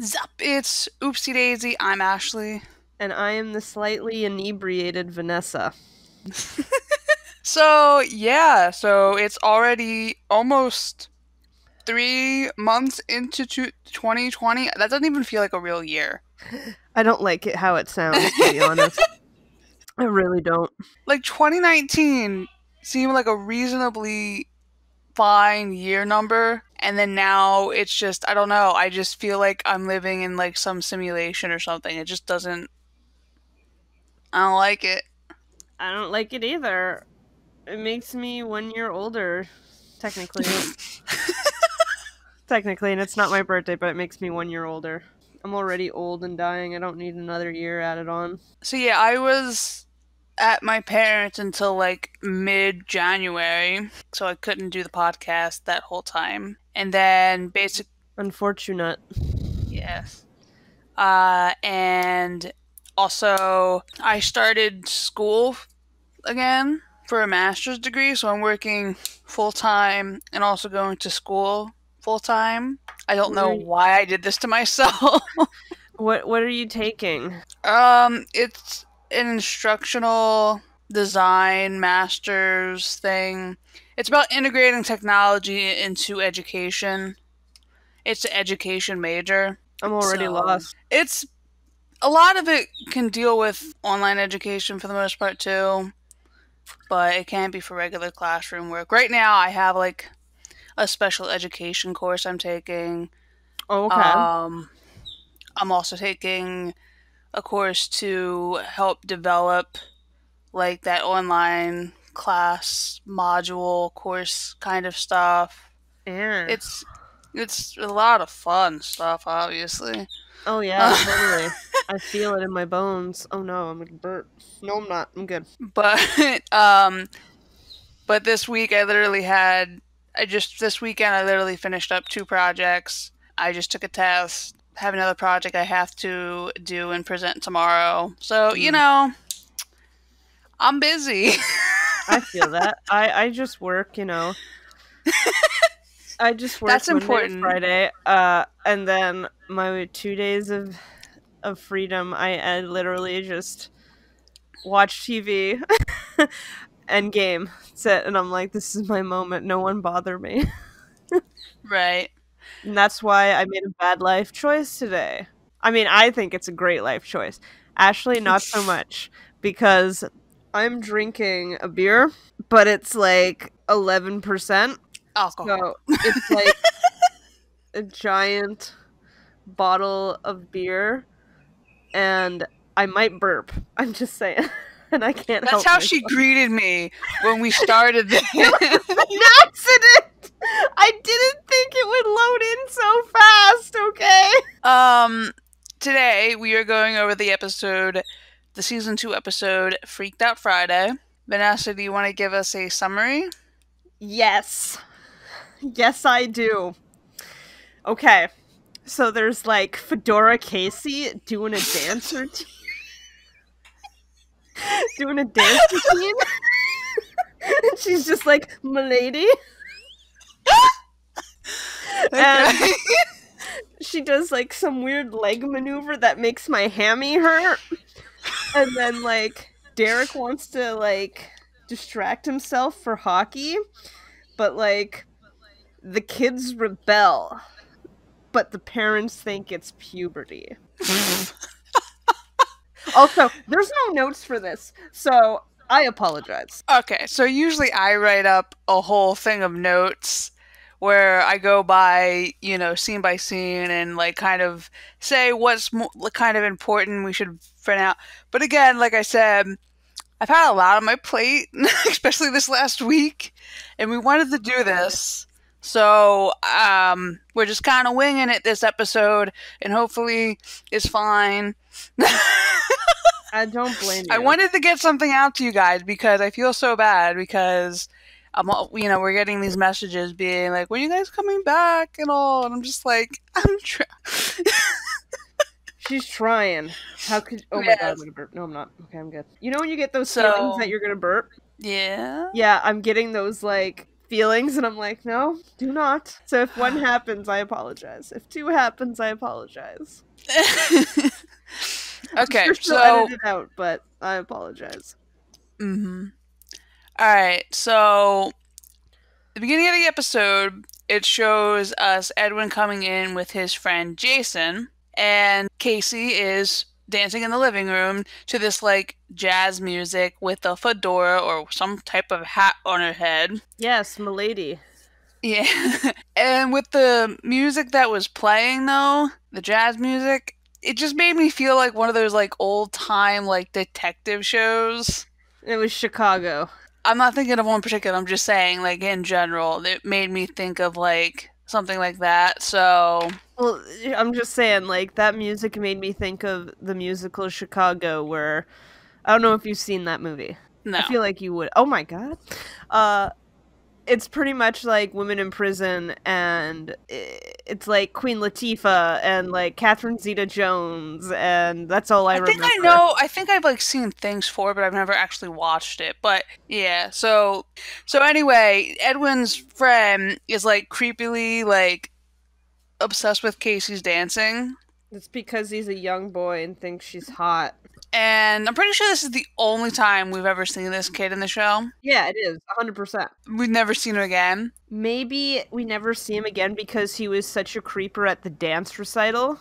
Zup, it's Oopsy Daisy. I'm Ashley. And I am the slightly inebriated Vanessa. So it's already almost 3 months into 2020. That doesn't even feel like a real year. I don't like it how it sounds, to be honest. I really don't. Like 2019 seemed like a reasonably fine year number, and then now it's just, I don't know, I just feel like I'm living in like some simulation or something. It just doesn't, I don't like it. I don't like it either. It makes me 1 year older, technically. Technically, and it's not my birthday, but it makes me 1 year older. I'm already old and dying. I don't need another year added on. So yeah, I was at my parents until like mid-January, so I couldn't do the podcast that whole time. And then Unfortunate. yes. And also I started school again for a master's degree, so I'm working full time and also going to school full time. I don't know why I did this to myself. What are you taking? It's an instructional design master's thing. It's about integrating technology into education. It's an education major. I'm already lost. It's a lot of it can deal with online education for the most part too, but it can't be for regular classroom work. Right now, I have like a special education course I'm taking. Oh, okay. I'm also taking a course to help develop like that online class module course kind of stuff. Yeah. It's a lot of fun stuff, obviously. Oh yeah, totally. I feel it in my bones. Oh no, I'm gonna burp. No, I'm not. I'm good. But but this week this weekend I literally finished up 2 projects. I just took a test. Have another project I have to do and present tomorrow. So, I'm busy. I feel that. I just work, I just work That's Monday important. to Friday, and then my 2 days of freedom, I literally just watch TV and game. That's it. And I'm like, this is my moment. No one bother me. Right. And that's why I made a bad life choice today. I mean, I think it's a great life choice. Ashley, not so much, because I'm drinking a beer, but it's like 11%. Alcohol. So it's like a giant bottle of beer, and I might burp. I'm just saying. And I can't help That's how myself. she greeted me when we started this. An accident! I didn't think it would load in so fast, okay? Today we are going over the season 2 episode, Freaked Out Friday. Vanessa, do you want to give us a summary? Yes. Yes, I do. Okay. So there's like Fedora Casey doing a dance routine. Doing a dance routine. And she's just like, "M'lady." And she does like some weird leg maneuver that makes my hammy hurt. And then like Derek wants to like distract himself for hockey, but like the kids rebel, but the parents think it's puberty. Also, there's no notes for this, so I apologize. Okay, so usually I write up a whole thing of notes where I go by, scene by scene and like kind of say what's kind of important we should print out. But again, like I said, I've had a lot on my plate, especially this last week, and we wanted to do this. So we're just kind of winging it this episode, and hopefully it's fine. I don't blame you. I wanted to get something out to you guys because I feel so bad because we're getting these messages being like, "When are you guys coming back?" and all, and I'm just like, I'm trying. She's trying. How could? Oh my god, I'm gonna burp. No, I'm not. Okay, I'm good. You know when you get those feelings that you're gonna burp? Yeah. Yeah, I'm getting those like feelings, and I'm like, no, do not. So if one happens, I apologize. If two happens, I apologize. I'm Okay, sure she'll edit so it out, but I apologize. mhm. All right, so the beginning of the episode, it shows us Edwin coming in with his friend Jason, and Casey is dancing in the living room to this like jazz music with a fedora or some type of hat on her head. Yes, milady. Yeah. And with the music that was playing though, the jazz music, it just made me feel like one of those like old time like detective shows. It was Chicago. I'm not thinking of one particular, I'm just saying like in general, it made me think of like something like that. So, Well, I'm just saying, like, that music made me think of the musical Chicago, where I don't know if you've seen that movie. I no. feel like you would. Oh my god. Uh, it's pretty much like women in prison, and it's like Queen Latifah and like Catherine Zeta-Jones, and that's all I I think I remember. know. I think I've like seen things for it, but I've never actually watched it. But yeah, so anyway, Edwin's friend is like creepily like obsessed with Casey's dancing. It's because he's a young boy and thinks she's hot. And I'm pretty sure this is the only time we've ever seen this kid in the show. Yeah, it is 100%. We've never seen him again. Maybe we never see him again because he was such a creeper at the dance recital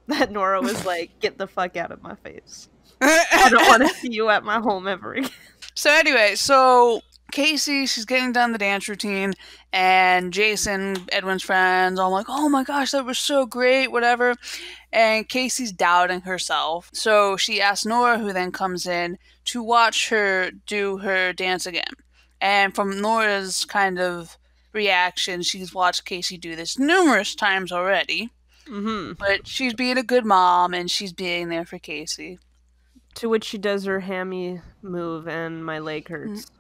that Nora was like, "Get the fuck out of my face. I don't want to see you at my home ever again." So anyway, so Casey, she's getting done the dance routine, and Jason, Edwin's friends, all like, "Oh my gosh, that was so great," whatever. And Casey's doubting herself, so she asks Nora, who then comes in, to watch her do her dance again. And from Nora's kind of reaction, she's watched Casey do this numerous times already. Mm-hmm. But she's being a good mom, and she's being there for Casey. To which she does her hammy move, and my leg hurts.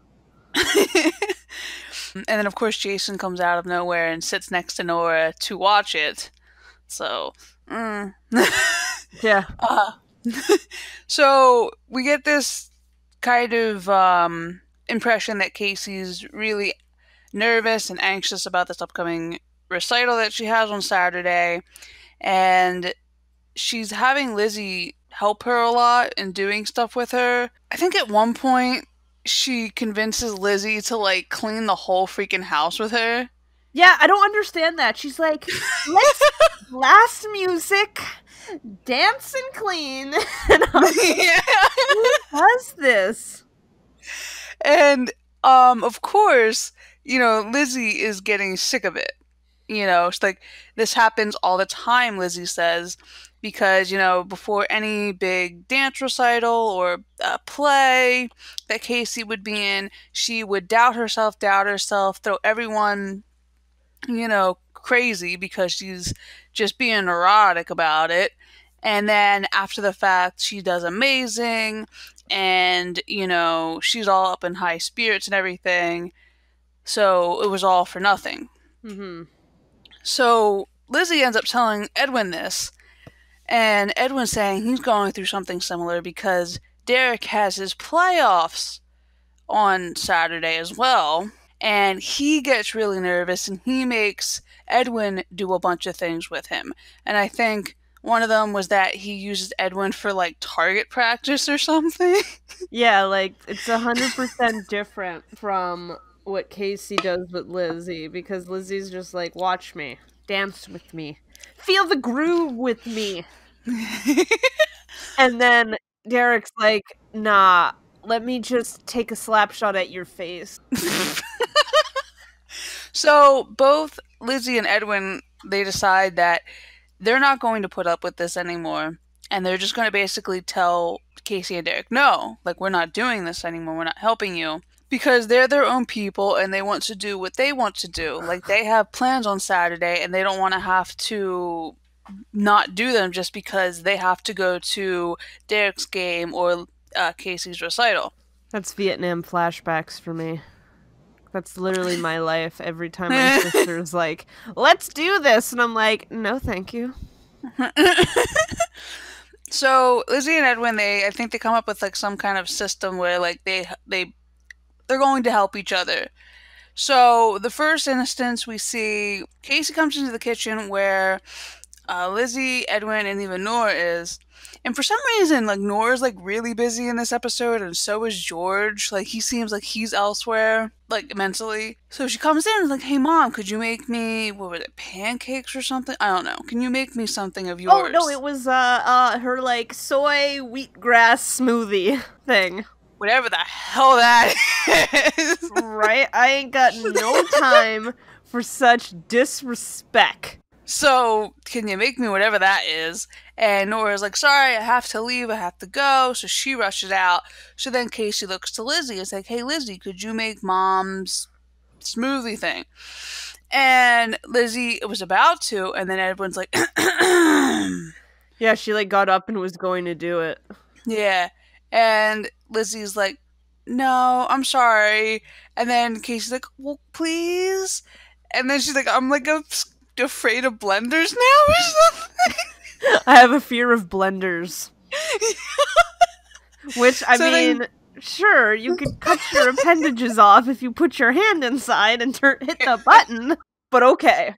And then, of course, Jason comes out of nowhere and sits next to Nora to watch it. So, Yeah. uh, so we get this kind of impression that Casey's really nervous and anxious about this upcoming recital that she has on Saturday, and she's having Lizzie help her a lot and doing stuff with her. I think at one point she convinces Lizzie to like clean the whole freaking house with her. Yeah, I don't understand that. She's like, let's blast music, dance and clean. And I'm like, Yeah. who does this? And of course, Lizzie is getting sick of it. It's like this happens all the time, Lizzie says, because, before any big dance recital or play that Casey would be in, she would doubt herself, throw everyone, crazy because she's just being neurotic about it. And then after the fact, she does amazing, and, she's all up in high spirits and everything. So it was all for nothing. Mm-hmm. So Lizzie ends up telling Edwin this, and Edwin's saying he's going through something similar because Derek has his playoffs on Saturday as well, and he gets really nervous and he makes Edwin do a bunch of things with him. And I think one of them was that he uses Edwin for like target practice or something. Yeah, like it's 100% different from what Casey does with Lizzie, because Lizzie's just like, watch me, dance with me, feel the groove with me. And then Derek's like, nah, let me just take a slap shot at your face. So both Lizzie and Edwin, they decide that they're not going to put up with this anymore, and they're just going to basically tell Casey and Derek, no, like, we're not doing this anymore, we're not helping you, because they're their own people and they want to do what they want to do. Like, they have plans on Saturday and they don't want to have to not do them just because they have to go to Derek's game or Casey's recital. That's Vietnam flashbacks for me. That's literally my life. Every time my sister's like, let's do this, and I'm like, no thank you. So Lizzie and Edwin, I think they come up with like some kind of system where like they're going to help each other. So the first instance we see Casey comes into the kitchen where Lizzie, Edwin, and even Nora is. And for some reason, like Nora's like really busy in this episode, and so is George. Like he seems like he's elsewhere, like mentally. So she comes in and is like, "Hey, mom, could you make me what was it, pancakes or something? I don't know. Can you make me something of Oh no, yours? it was her like soy wheatgrass smoothie thing. Whatever the hell that is." Right? I ain't got no time for such disrespect. So, can you make me whatever that is? And Nora's like, sorry, I have to leave, I have to go. So she rushes out. So then Casey looks to Lizzie. It's like, hey, Lizzie, could you make mom's smoothie thing? And Lizzie was about to, and then Edwin's like, Yeah, she like got up and was going to do it. yeah. And Lizzie's like, no, I'm sorry. And then Casey's like, well, please. And then she's like, I'm like afraid of blenders now or something. I have a fear of blenders. Which, I So mean, then- sure, you could cut your appendages off if you put your hand inside and hit the button. But okay.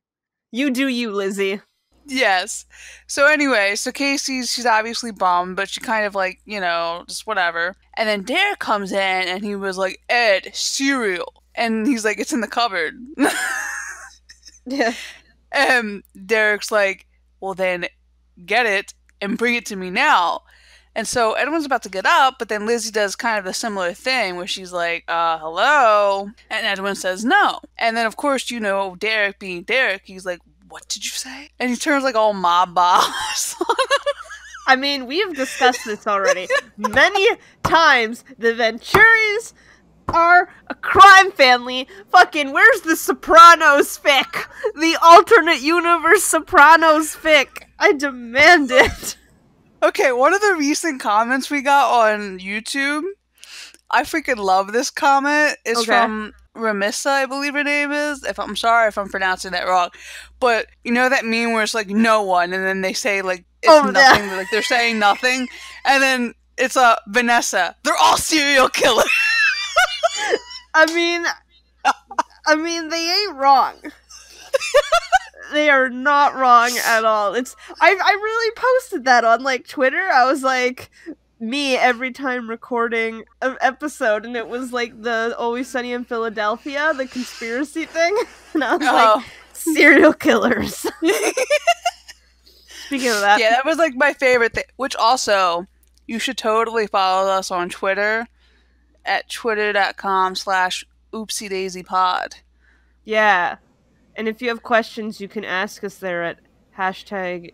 You do you, Lizzie. Yes. So anyway, so she's obviously bummed, but she kind of like, just whatever. And then Derek comes in and he was like, Ed, cereal. And he's like, it's in the cupboard. Yeah. And Derek's like, well then get it and bring it to me now. And so Edwin's about to get up, but then Lizzie does kind of a similar thing where she's like, hello? And Edwin says no. And then of course, Derek being Derek, he's like, what did you say? And he turns like all mob boss. I mean, we've discussed this already many times. The Venturis are a crime family. Fucking, where's the Sopranos fic? The alternate universe Sopranos fic. I demand it. Okay, one of the recent comments we got on YouTube, I freaking love this comment. It's from Ramissa, I believe her name is. I'm sorry if I'm pronouncing that wrong. But you know that meme where it's like no one and then they say like it's nothing, like they're saying nothing. And then it's Vanessa. They're all serial killers. I mean they ain't wrong. They are not wrong at all. I really posted that on like Twitter. I was like me every time recording an episode, and it was like the Always Sunny in Philadelphia, the conspiracy thing, and I was like serial killers. Speaking of that, yeah, that was like my favorite thing. Which also, you should totally follow us on Twitter at twitter.com/oopsiedaisypod. Yeah. And if you have questions, you can ask us there at #DaisyQuestion.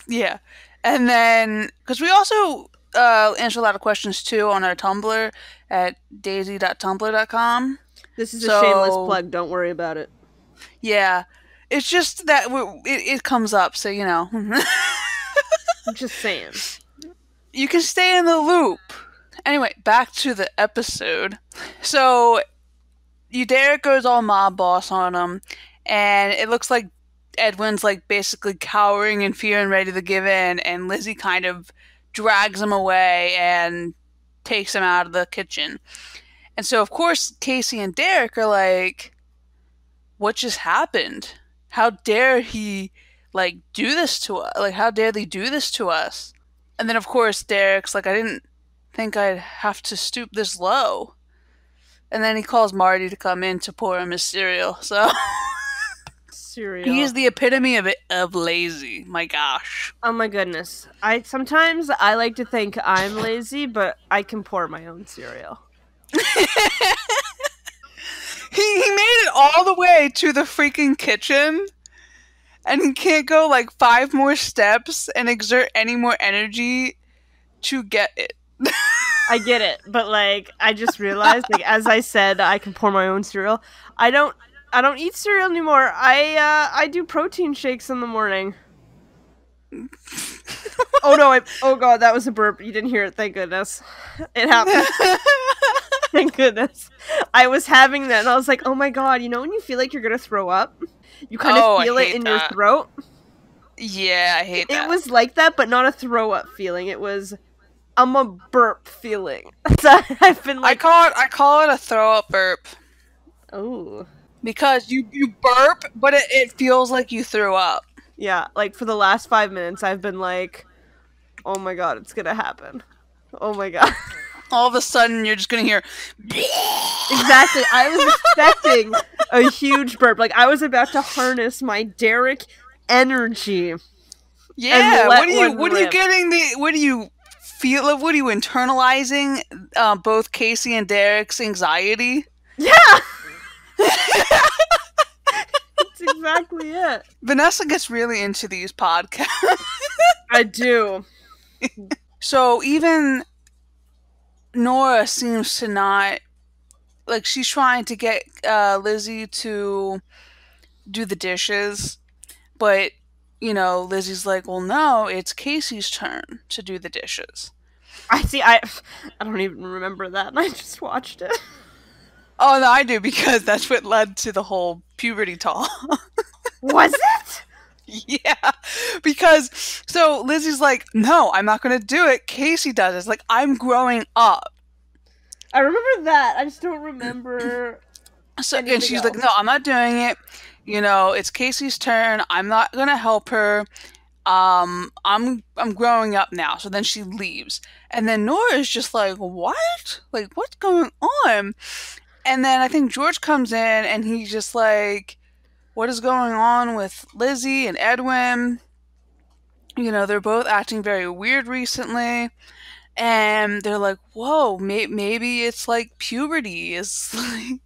Yeah. And then, because we also answer a lot of questions too on our Tumblr at daisy.tumblr.com. This is a shameless plug. Don't worry about it. Yeah. It's just that it comes up, so I'm just saying. You can stay in the loop. Anyway, back to the episode. So, Derek goes all mob boss on him, and it looks like Edwin's like basically cowering in fear and ready to give in, and Lizzie kind of drags him away and takes him out of the kitchen. And so, of course, Casey and Derek are like, what just happened? How dare he, like, do this to us? Like, how dare they do this to us? And then, of course, Derek's like, I didn't think I'd have to stoop this low. And then he calls Marty to come in to pour him his cereal. So cereal. He's the epitome of lazy. My gosh. Oh my goodness. Sometimes I like to think I'm lazy, but I can pour my own cereal. He made it all the way to the freaking kitchen, and he can't go like 5 more steps and exert any more energy to get it. I get it, but like I just realized, like as I said, I can pour my own cereal. I don't eat cereal anymore. I do protein shakes in the morning. Oh no! Oh god, that was a burp. You didn't hear it. Thank goodness. It happened. Thank goodness. I was having that, and I was like, "Oh my god!" You know when you feel like you're gonna throw up, you kind of feel it in your throat. Yeah, I hate that. It was like that, but not a throw up feeling. It was I'm a burp feeling. I've been like, I call it a throw up burp. Oh. because you burp, but it feels like you threw up. Yeah, like for the last 5 minutes, I've been like, oh my god, it's gonna happen. Oh my god. All of a sudden, you're just gonna hear. Exactly. I was expecting a huge burp. Like, I was about to harness my Derek energy. Yeah. What What are you getting? What do you feel? What are you internalizing? Both Casey and Derek's anxiety. Yeah. That's exactly it. Vanessa gets really into these podcasts. I do. So even Nora seems to not, like, she's trying to get Lizzie to do the dishes, but Lizzie's like, well, no, it's Casey's turn to do the dishes. I don't even remember that, and I just watched it. Oh, no, I do, because that's what led to the whole puberty talk. Was it? Yeah, because so Lizzie's like, no, I'm not going to do it. Casey does it. It's like, I'm growing up. I remember that. I just don't remember. So, and she's like, no, I'm not doing it. It's Casey's turn. I'm not going to help her. I'm growing up now. So then she leaves. And then Nora's just like, what? Like, what's going on? And then I think George comes in and he's just like, what is going on with Lizzie and Edwin? They're both acting very weird recently. And they're like, whoa, maybe it's like puberty is like,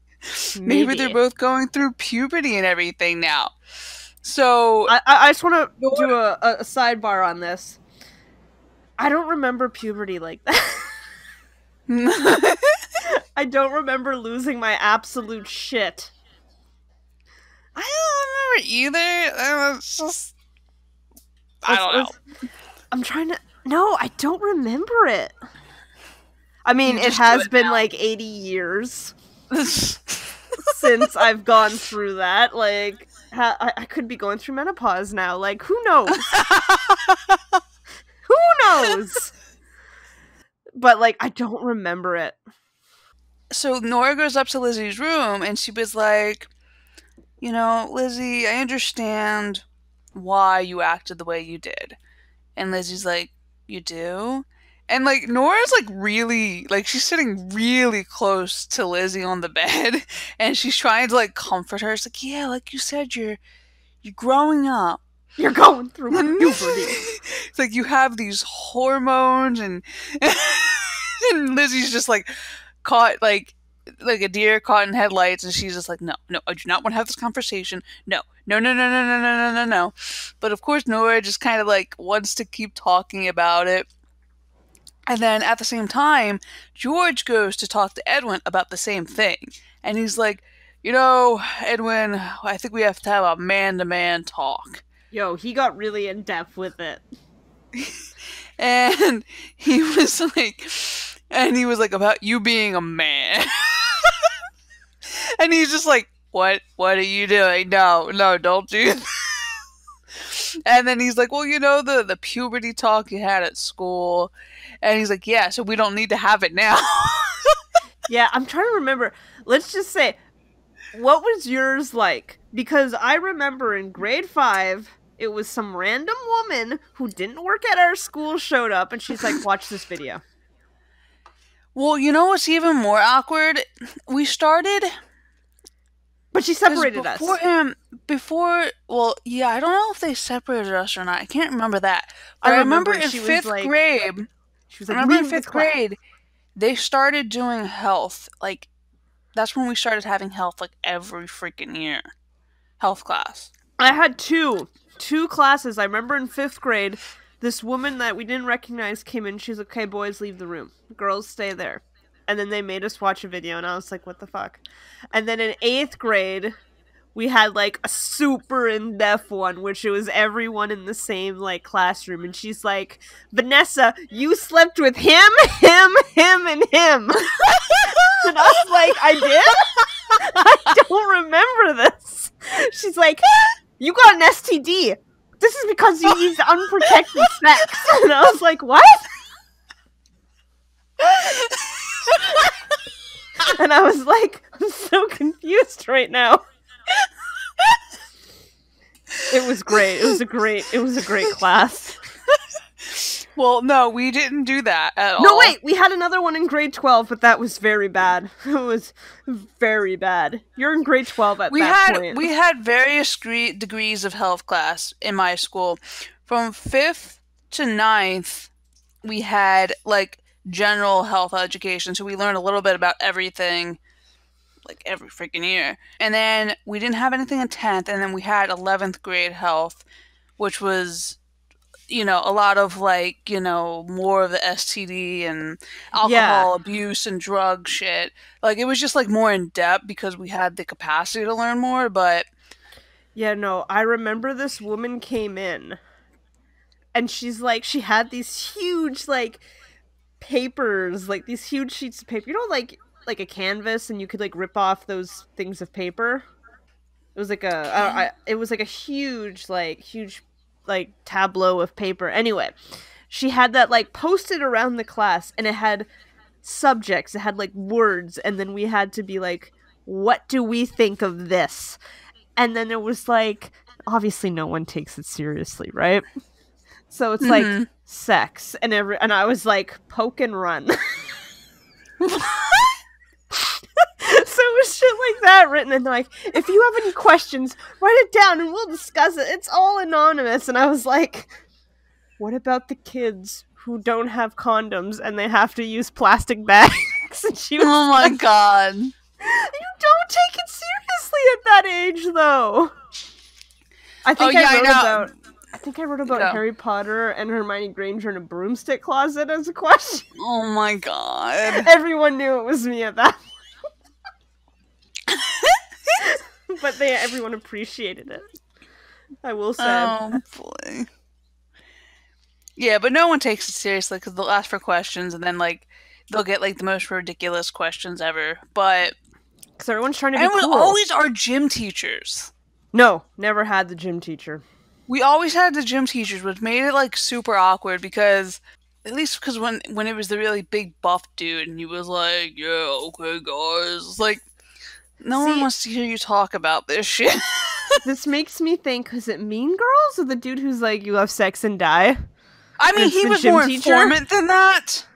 maybe they're both going through puberty and everything now. So I just want to do a sidebar on this. I don't remember puberty like that. I don't remember losing my absolute shit. I don't remember either. It's just, I don't know. I'm trying to. No, I don't remember it. I mean, it has been like 80 years since I've gone through that. Like, I could be going through menopause now. Like, who knows? Who knows? But, like, I don't remember it. So Nora goes up to Lizzie's room and she was like, Lizzie, I understand why you acted the way you did. And Lizzie's like, you do? And, like, Nora's, like, really, like, she's sitting really close to Lizzie on the bed, and she's trying to, like, comfort her. It's like, yeah, like you said, you're growing up. You're going through puberty. It's like, you have these hormones, and Lizzie's just, like, caught, like a deer caught in headlights, and she's just like, no, I do not want to have this conversation. No. But, of course, Nora just kind of, like, wants to keep talking about it. And then at the same time, George goes to talk to Edwin about the same thing. And he's like, Edwin, I think we have to have a man-to-man talk. Yo, he got really in-depth with it. And he was like, about you being a man. And he's just like, what are you doing? No, don't do that. And then he's like, well, the puberty talk you had at school. And he's like, yeah, so we don't need to have it now. Yeah, I'm trying to remember. Let's just say, what was yours like? Because I remember in grade 5, it was some random woman who didn't work at our school showed up, and she's like, watch this video. Well, what's even more awkward? We started... But she separated us. Well, yeah, I don't know if they separated us or not. I can't remember that. But I remember in 5th grade... She was like, I remember in 5th grade, they started doing health. Like, that's when we started having health, like, every freaking year. Health class. I had two classes. I remember in 5th grade, this woman that we didn't recognize came in. She's like, okay, boys, leave the room. Girls, stay there. And then they made us watch a video, and I was like, what the fuck? And then in 8th grade, we had, like, a super in-depth one, which it was everyone in the same, like, classroom. And she's like, Vanessa, you slept with him, and him. And I was like, I did? I don't remember this. She's like, you got an STD. This is because you used unprotected sex. And I was like, what? And I was like, I'm so confused right now. It was great. It was a great class. Well, no, we didn't do that at all. No, wait, we had another one in grade 12, but that was very bad. It was very bad. You're in grade 12 at that point. We had various degrees of health class in my school. From 5th to 9th, we had, like, general health education, so we learned a little bit about everything, like, every freaking year. And then we didn't have anything in 10th, and then we had 11th grade health, which was, you know, a lot of, like, you know, more of the STD and alcohol abuse and drug shit. Like, it was just, like, more in depth because we had the capacity to learn more, but... Yeah, no, I remember this woman came in, and she's like, she had these huge, like, papers, like, these huge sheets of paper. You know, like a canvas, and you could, like, rip off those things of paper? It was like a huge tableau of paper. Anyway, she had that, like, posted around the class, and it had subjects, it had, like, words, and then we had to be like, what do we think of this? And then it was like, obviously no one takes it seriously, right? So it's like sex, and I was like, poke and run. So it was shit like that written, and like, if you have any questions, write it down and we'll discuss it. It's all anonymous. And I was like, what about the kids who don't have condoms and they have to use plastic bags? And she was oh my god. You don't take it seriously at that age, though. I think I wrote about Harry Potter and Hermione Granger in a broomstick closet as a question. Oh my god. Everyone knew it was me at that point. But everyone appreciated it. I will say. Oh boy. Yeah, but no one takes it seriously because they'll ask for questions and then, like, they'll get, like, the most ridiculous questions ever. But because everyone's trying to be cool. And it was always our gym teachers. No, never had the gym teacher. We always had the gym teachers, which made it, like, super awkward because, at least because when it was the really big buff dude and he was like, yeah, okay, guys. Like, no one wants to hear you talk about this shit. This makes me think, is it Mean Girls or the dude who's like, you have sex and die? I mean, he was more informant than that,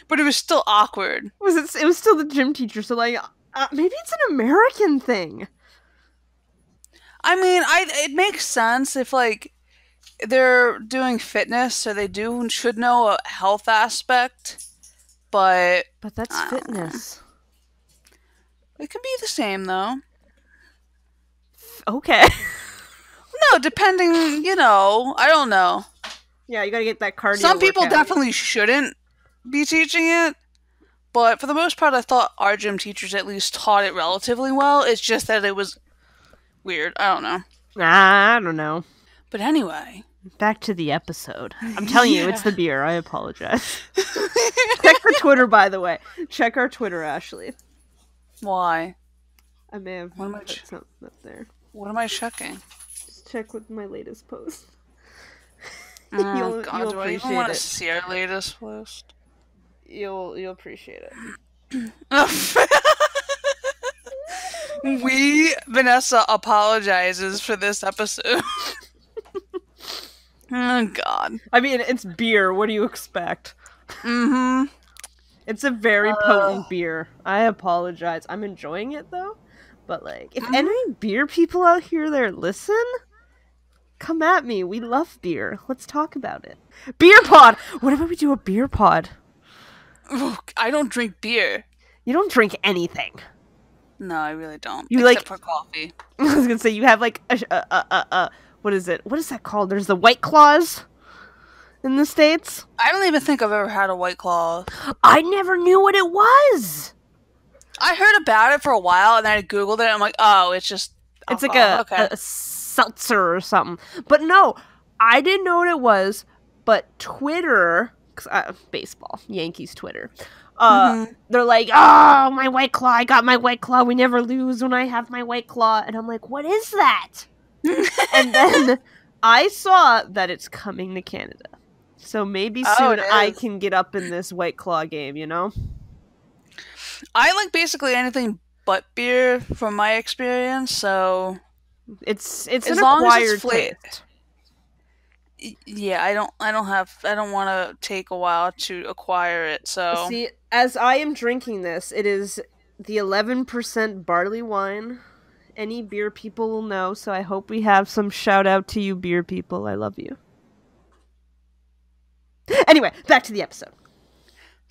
but it was still awkward. It was still the gym teacher, so like, maybe it's an American thing. I mean, it makes sense if, like, they're doing fitness, so they should know a health aspect, but that's fitness. It could be the same, though. Okay. No, depending, you know, I don't know. Yeah, you gotta get that cardio. Some people definitely shouldn't be teaching it, but for the most part, I thought our gym teachers at least taught it relatively well. It's just that it was weird. I don't know. I don't know. But anyway. Back to the episode. I'm telling you, it's the beer. I apologize. Check the Twitter, by the way. Check our Twitter, Ashley. Why? I may have put something up there. What am I checking? Just check with my latest post. Oh, God, do I even want to see our latest post? You'll appreciate it. Vanessa apologizes for this episode. Oh, God. I mean, it's beer. What do you expect? Mm-hmm. It's a very potent beer. I apologize. I'm enjoying it, though. But, like, if any beer people out here there listen, come at me. We love beer. Let's talk about it. Beer pod! What about we do a beer pod? Ooh, I don't drink beer. You don't drink anything. No, I really don't. Except for coffee. I was gonna say, you have, like, what is it? What is that called? There's the White Claws in the States. I don't even think I've ever had a White Claw. I never knew what it was. I heard about it for a while, and then I Googled it, and I'm like, oh, it's just alcohol. It's like a seltzer or something. But no, I didn't know what it was, but Twitter, baseball, Yankees Twitter, they're like, oh, my White Claw, I got my White Claw, we never lose when I have my White Claw. And I'm like, what is that? And then I saw that it's coming to Canada. So maybe soon I can get up in this White Claw game, you know? I like basically anything butt beer from my experience, so It's as an long as it's acquired taste. yeah, I don't want to take a while to acquire it, so See, as I am drinking this, it is the 11% barley wine. Any beer people will know, so I hope we have some shout out to you beer people. I love you. Anyway, back to the episode.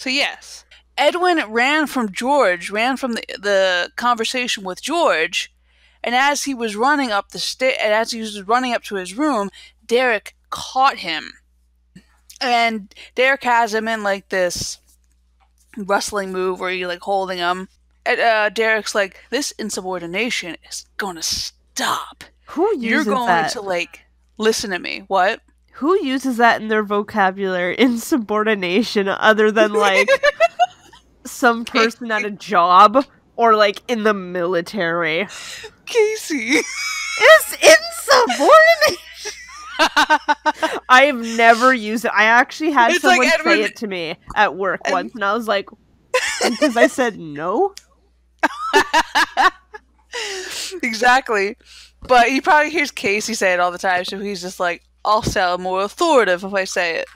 so yes. Edwin ran from the conversation with George, and as he was running up to his room, Derek caught him. And Derek has him in like this wrestling move where you're like holding him. And, Derek's like, this insubordination is gonna stop. Who uses You're going that? to like listen to me. What? Who uses that in their vocabulary? Insubordination, other than like some person at a job or like in the military. Casey. It's insubordination. I have never used it. I actually had It's someone like Edward- say it to me at work once, and I was like, because I said no. Exactly. But he probably hears Casey say it all the time, so he's just like, I'll sound more authoritative if I say it.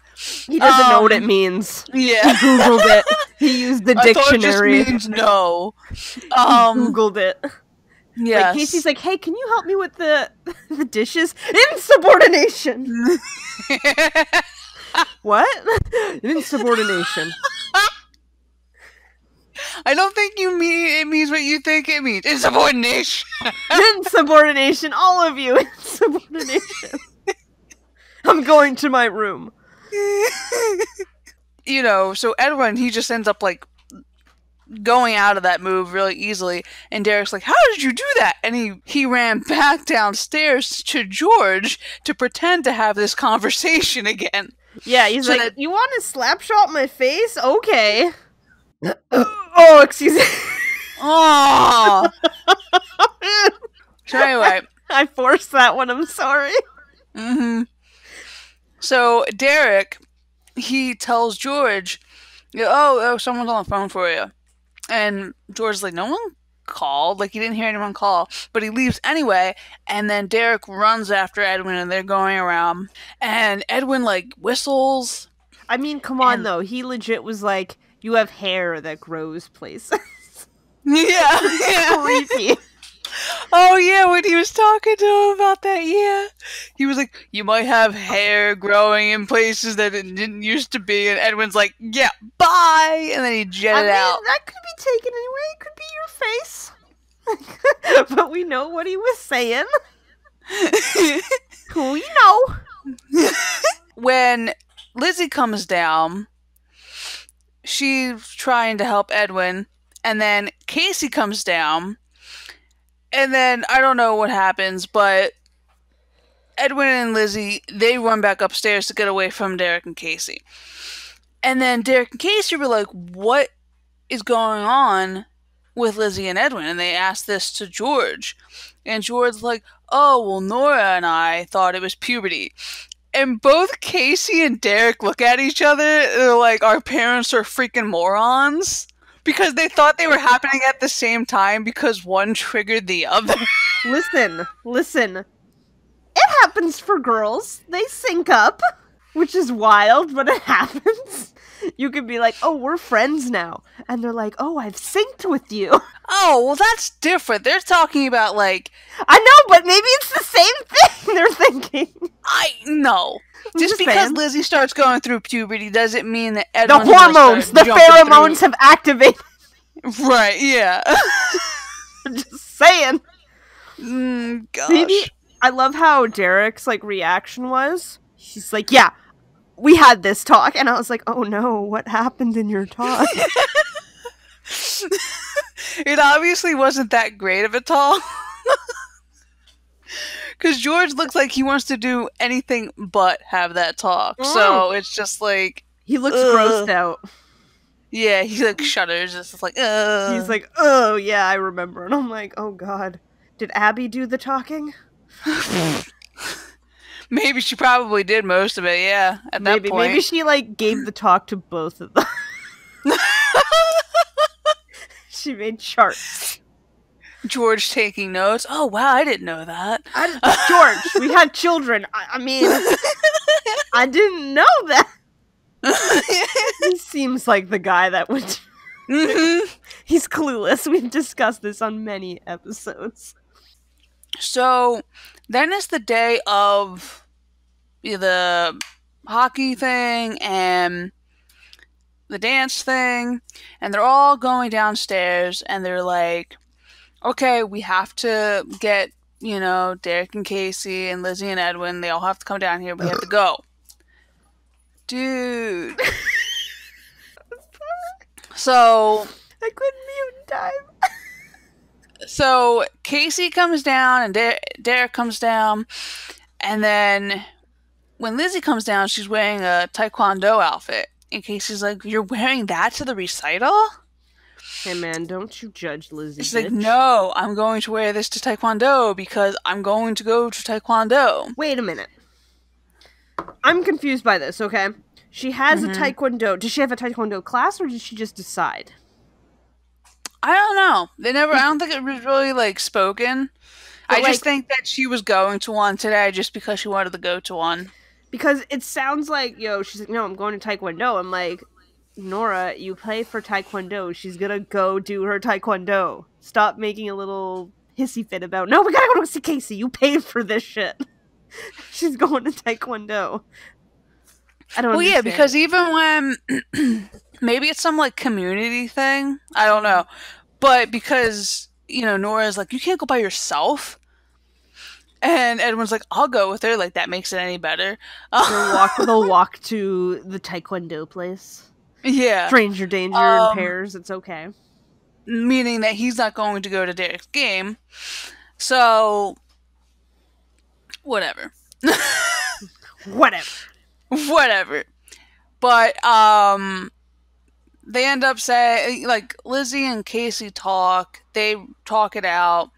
He doesn't know what it means. Yeah. He Googled it. He used the I thought it dictionary. just means no. He Googled it. Yes. Like Casey's like, hey, can you help me with the dishes? Insubordination. What? Insubordination. I don't think it means what you think it means. Insubordination. Insubordination, all of you. Insubordination. I'm going to my room. You know, so Edwin, he just ends up like going out of that move really easily, and Derek's like, how did you do that? And he ran back downstairs to George to pretend to have this conversation again. Yeah, he's like, you want to slap shot my face? Okay. Oh, excuse me. Oh. So anyway, I forced that one, I'm sorry. Mm-hmm. So Derek, he tells George, oh, someone's on the phone for you. And George's like, no one called. Like, he didn't hear anyone call. But he leaves anyway. And then Derek runs after Edwin, and they're going around. And Edwin, like, whistles. I mean, come on, though. He legit was like, you have hair that grows places. Yeah. Creepy. Oh, yeah, when he was talking to him about that, yeah. He was like, you might have hair growing in places that it didn't used to be. And Edwin's like, yeah, bye. And then he jetted out. That could be taken anyway. It could be your face. But we know what he was saying. Who you know. When Lizzie comes down, she's trying to help Edwin. And then Casey comes down. And then, I don't know what happens, but Edwin and Lizzie, they run back upstairs to get away from Derek and Casey. And then Derek and Casey were like, what is going on with Lizzie and Edwin? And they asked this to George. And George's like, oh, well, Nora and I thought it was puberty. And both Casey and Derek look at each other, they're like, our parents are freaking morons. Because they thought they were happening at the same time because one triggered the other. Listen. It happens for girls. They sync up, which is wild, but it happens. You could be like, oh, we're friends now. And they're like, oh, I've synced with you. Oh, well, that's different. They're talking about, like... I know, but maybe it's the same thing they're thinking. No. Just because saying. Lizzie starts going through puberty doesn't mean that Edwin... The hormones, the pheromones have activated. Right, yeah. I'm just saying. Gosh. Maybe, I love how Derek's, like, reaction was. He's like, yeah, we had this talk. And I was like, oh no, what happened in your talk? It obviously wasn't that great of a talk. Because George looks like he wants to do anything but have that talk. So it's just like... He looks grossed out. Yeah, he like shudders. It's just like, He's like, oh, yeah, I remember. And I'm like, oh god. Did Abby do the talking? Maybe she probably did most of it, yeah, at that point. Maybe she, like, gave the talk to both of them. She made charts. George taking notes. Oh wow, I didn't know that. George, we had children. I mean, I didn't know that. He seems like the guy that would. Mm-hmm. He's clueless. We've discussed this on many episodes. So then is the day of the hockey thing and the dance thing, and they're all going downstairs, and they're like, okay, we have to get, Derek and Casey and Lizzie and Edwin, they all have to come down here, we have to go. Dude. So I couldn't mute in time. So Casey comes down and Derek comes down, and then when Lizzie comes down, she's wearing a taekwondo outfit. And Casey's like, "You're wearing that to the recital?" Hey man, don't you judge Lizzie. She's bitch. like, "No, I'm going to wear this to taekwondo because I'm going to go to taekwondo." Wait a minute. I'm confused by this, okay? She has a taekwondo. Does she have a taekwondo class, or did she just decide? I don't know. I don't think it was really, like, spoken. But, I just think that she was going to one today just because she wanted to go to one. Because it sounds like, she's like, no, I'm going to taekwondo. I'm like, Nora, you play for taekwondo. She's gonna go do her taekwondo. Stop making a little hissy fit about, no, we gotta go to see Casey. You paid for this shit. She's going to taekwondo. I don't understand. Yeah, because even when maybe it's some like community thing, I don't know, but because Nora's like, you can't go by yourself, and Edwin's like, I'll go with her. Like that makes it any better. They'll walk to the taekwondo place. Yeah, stranger danger in pairs. It's okay. Meaning that he's not going to go to Derek's game, so whatever. Whatever. But they end up saying, like, Lizzie and Casey talk. They talk it out,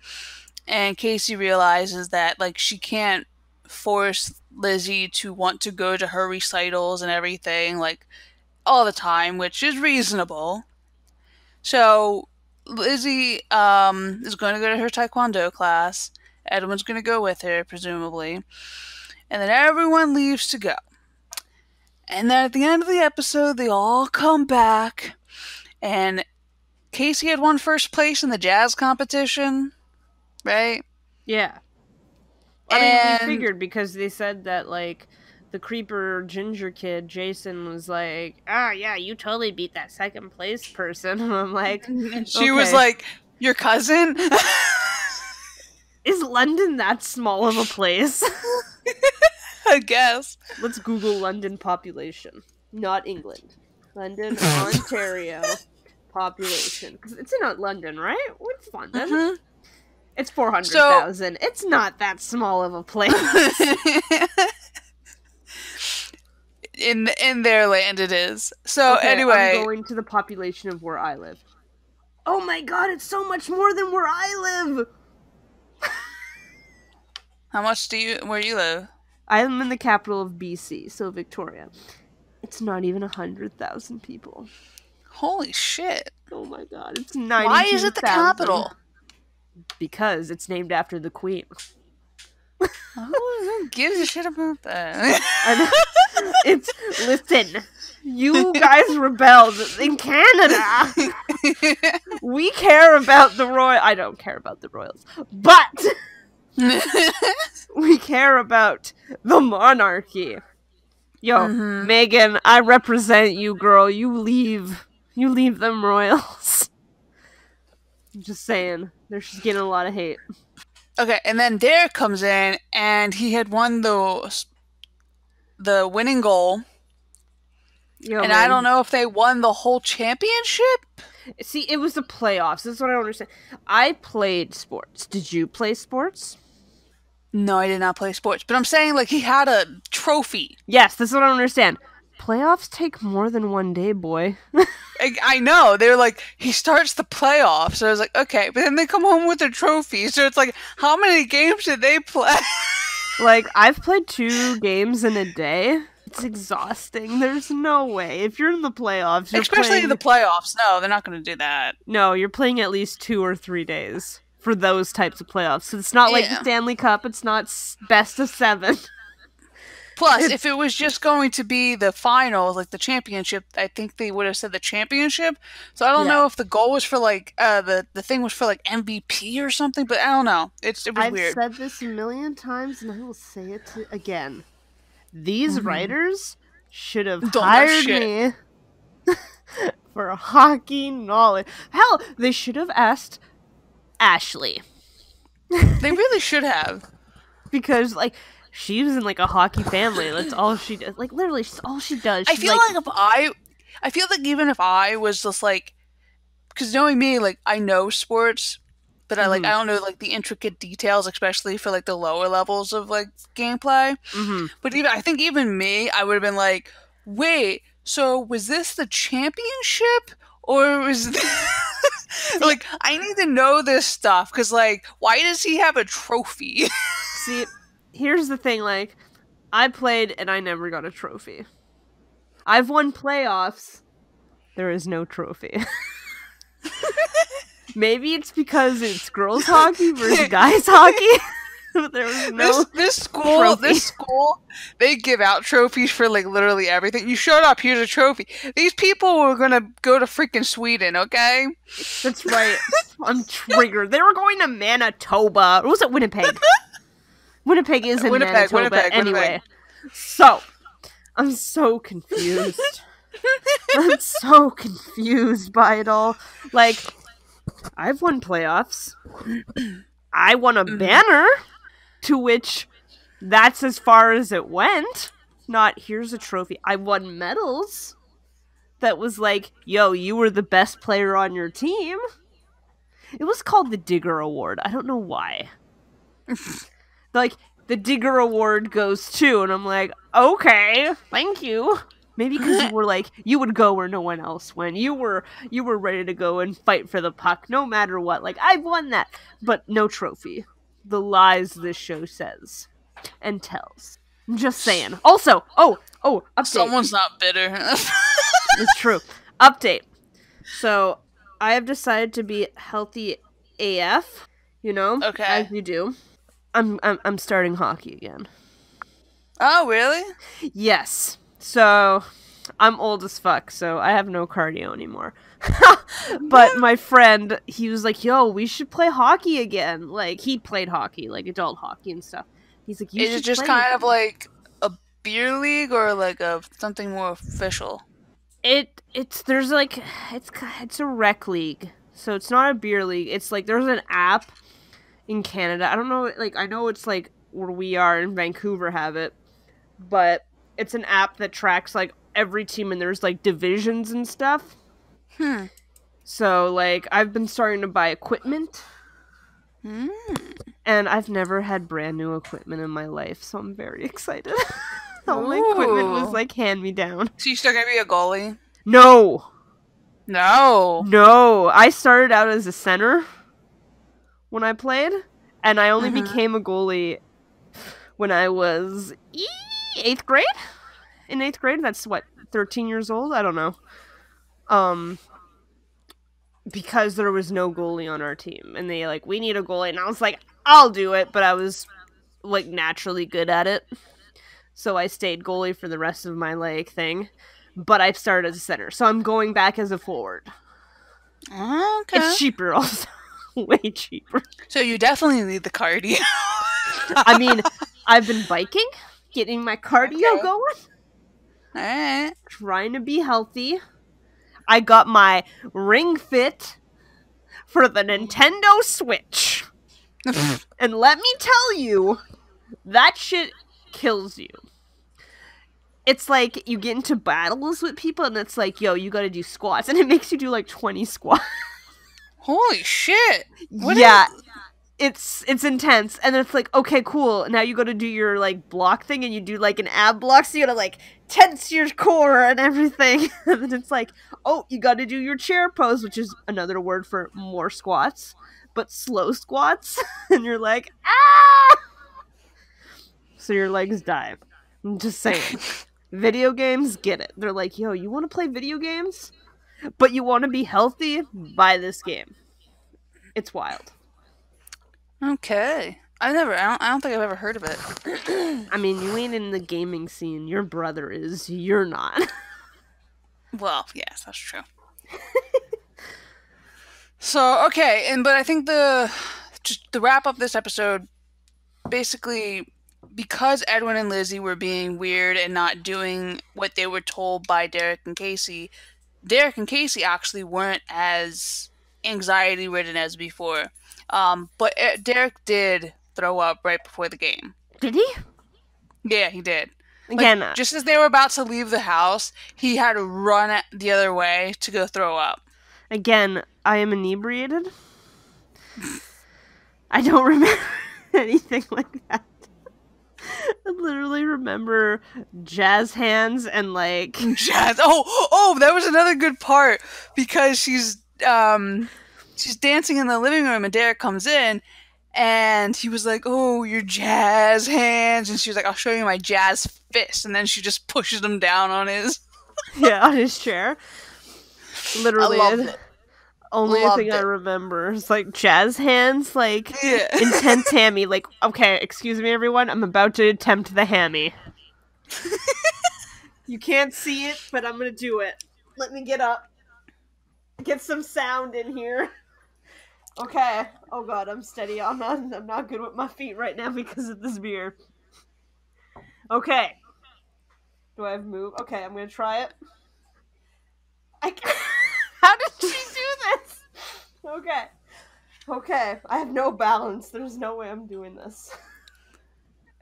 and Casey realizes that, like, she can't force Lizzie to want to go to her recitals and everything, like, all the time, which is reasonable. So Lizzie is going to go to her taekwondo class. Edwin's going to go with her, presumably. And then everyone leaves to go. And then at the end of the episode, they all come back. And Casey had won first place in the jazz competition, right? Yeah. I mean, we figured because they said that, like, the creeper ginger kid, Jason, was like, yeah, you totally beat that second place person. And I'm like, she was like, your cousin? Is London that small of a place? I guess. Let's Google London population. Not England. London, Ontario population. Because it's in London, right? What's London? Mm-hmm. It's 400,000. So, it's not that small of a place. In their land it is. So anyway. I'm going to the population of where I live. Oh my god, it's so much more than where I live! How much where you live? I am in the capital of BC, so Victoria. It's not even 100,000 people. Holy shit. Oh my god, it's 92,000. Why is it the capital? Because it's named after the Queen. Who gives a shit about that? Listen, you guys rebelled in Canada. We care about the I don't care about the royals, but we care about the monarchy. Yo, Megan, I represent you, girl. You leave them royals. I'm just saying, they're just getting a lot of hate. Okay, and then Derek comes in, and he had won the winning goal. Yo, and man. I don't know if they won the whole championship? See, it was the playoffs. This is what I don't understand. I played sports. Did you play sports? No, I did not play sports. But I'm saying, like, he had a trophy. Yes, this is what I don't understand. Playoffs take more than one day, boy. I know. They were like, he starts the playoffs. So I was like, okay. But then they come home with a trophy. So it's like, how many games did they play? Like, I've played 2 games in a day. It's exhausting. There's no way. If you're in the playoffs, especially in the playoffs. No, they're not going to do that. No, you're playing at least 2 or 3 days for those types of playoffs. So it's not like the Yeah. Stanley Cup. It's not best of 7. Plus, if it was just going to be the finals, like the championship, I think they would have said the championship. So I don't know if the goal was for like the thing was for like MVP or something, but I don't know. It was I've weird. said this a million times, and I will say it again. These writers should have hired me for hockey knowledge. Hell, they should have asked Ashley. They really should have. Because, like, she was in, like, a hockey family. That's all she does. Like, literally, all she does. I feel like even if I was just like, because knowing me, like, I know sports, but I don't know like the intricate details, especially for like the lower levels of like gameplay. But I think even me, I would have been like, wait, so was this the championship or was like I need to know this stuff because like why does he have a trophy? See, here's the thing, like, I played and I never got a trophy. I've won playoffs. There is no trophy. Maybe it's because it's girls hockey versus guys hockey. There was no this school, they give out trophies for like literally everything. You showed up, here's a trophy. These people were gonna go to freaking Sweden, okay? That's right. I'm triggered. They were going to Manitoba. Or was it Winnipeg? Winnipeg is in Manitoba anyway. So, I'm so confused. I'm so confused by it all. Like, I've won playoffs. I won a banner, to which that's as far as it went. Not, here's a trophy. I won medals. That was like, yo, you were the best player on your team. It was called the Digger Award. I don't know why. Like, the Digger Award goes to, and I'm like, okay, thank you. Maybe because you were like, you would go where no one else went. You were ready to go and fight for the puck, no matter what. Like, I've won that, but no trophy. The lies this show says and tells. I'm just saying. Also, update. Someone's not bitter. It's true. Update. So, I have decided to be healthy AF. You know, Okay. as you do. I'm starting hockey again. Oh, really? Yes. So, I'm old as fuck, so I have no cardio anymore. But my friend, he was like, yo, we should play hockey again. Like, he played hockey, like adult hockey and stuff. He's like, Is it just kind of like a beer league or like something more official? It's a rec league. So it's not a beer league. It's like there's an app in Canada. I don't know, like, I know it's like where we are in Vancouver have it, but it's an app that tracks like every team and there's like divisions and stuff. So like I've been starting to buy equipment. And I've never had brand new equipment in my life, so I'm very excited. All my equipment was like hand me down. So you still gonna be a goalie? No. I started out as a center when I played, and I only became a goalie when I was 8th grade. In 8th grade, that's what, 13 years old? I don't know. Because there was no goalie on our team, and they like, we need a goalie, and I was like, I'll do it, but I was like naturally good at it, so I stayed goalie for the rest of my like thing, but I started as a center, so I'm going back as a forward. Okay. It's cheaper also. Way cheaper. So you definitely need the cardio. I mean, I've been biking, getting my cardio going. Alright. Trying to be healthy. I got my Ring Fit for the Nintendo Switch. And let me tell you, that shit kills you. It's like you get into battles with people and it's like, yo, you gotta do squats. And it makes you do like 20 squats. Holy shit. It's intense. And then it's like, okay, cool. Now you gotta do your like block thing and you do like an ab block. So you gotta like tense your core and everything. And then it's like, oh, you gotta do your chair pose, which is another word for more squats, but slow squats. And you're like, ah! So your legs die. I'm just saying. Video games get it. They're like, yo, you want to play video games? But you want to be healthy? Buy this game. It's wild. Okay. I don't think I've ever heard of it. I mean, you ain't in the gaming scene. Your brother is. You're not. Well, yes, that's true. So, okay, but I think just to wrap up this episode, basically, because Edwin and Lizzie were being weird and not doing what they were told by Derek and Casey, Derek and Casey actually weren't as anxiety ridden as before. But Derek did throw up right before the game. Did he? Yeah, he did. Again, Like, just as they were about to leave the house, he had to run the other way to go throw up. Again, I am inebriated. I don't remember anything like that. I literally remember jazz hands and like Jazz. Oh, that was another good part because she's dancing in the living room and Derek comes in and he was like, "Oh, your jazz hands," and she was like, "I'll show you my jazz fist," and then she just pushes him down on his on his chair. Literally, I loved it. only Loved thing I it. remember is like jazz hands, like Yeah. intense hammy. Like, okay, excuse me, everyone, I'm about to attempt the hammy. You can't see it, but I'm gonna do it. Let me get up. Get some sound in here. Okay. Oh god, I'm steady. I'm not good with my feet right now because of this beer. Okay. Do I have move? Okay, I'm gonna try it. How did she do this? Okay. Okay. I have no balance. There's no way I'm doing this.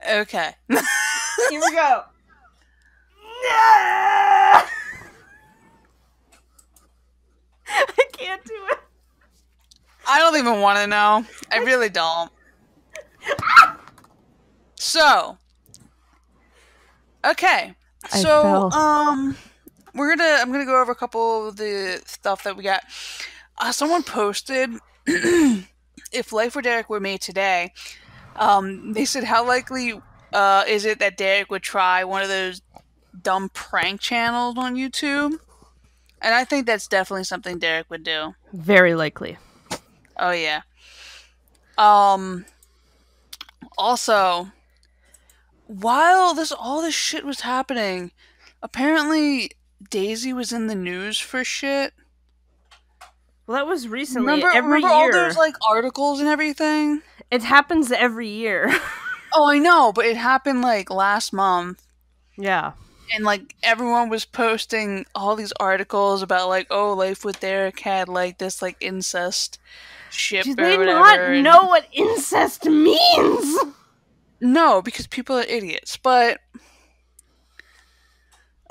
Okay. Here we go. I can't do it. I don't even want to know. I really don't. So, okay. So, I'm gonna go over a couple of the stuff that we got. Someone posted if Life with Derek were made today. They said how likely is it that Derek would try one of those dumb prank channels on YouTube? And I think that's definitely something Derek would do. Very likely. Oh yeah. Also, while all this shit was happening, apparently Dasey was in the news for shit. Well, that was recently. Remember year. all those like articles and everything? It happens every year. Oh, I know, but it happened like last month. Yeah. And like everyone was posting all these articles about like, oh, Life with Derek had like this like incest ship Do or they whatever. not know what incest means? No, because people are idiots. But